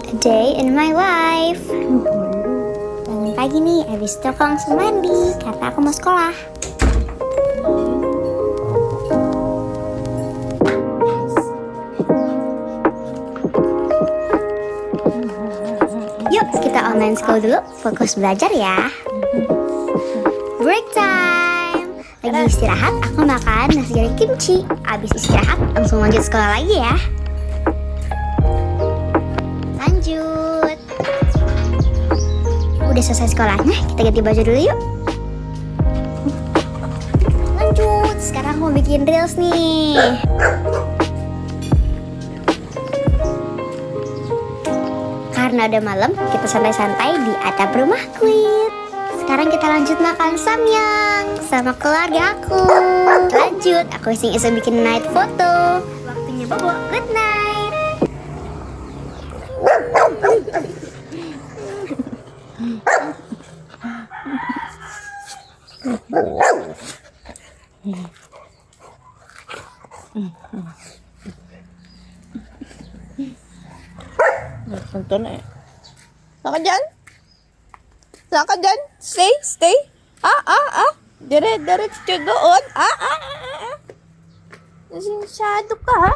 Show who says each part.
Speaker 1: A day in my life. Bangun pagi nih, abis itu aku langsung mandi karena aku mau sekolah. Yuk kita online school dulu, fokus belajar ya. Break time. Lagi istirahat, aku makan nasi goreng kimchi. Abis istirahat, langsung lanjut sekolah lagi ya. Lanjut. Udah selesai sekolahnya, kita ganti baju dulu yuk. Lanjut, sekarang aku mau bikin reels nih. Karena udah malam, kita santai-santai di atap rumah Queen. Sekarang kita lanjut makan samyang sama keluarga aku. Lanjut, aku iseng-iseng bikin night photo. Waktunya bobo, good night.
Speaker 2: Ito na eh. Saka dyan? Saka dyan? Stay. Diretso doon. Masyado ka ha?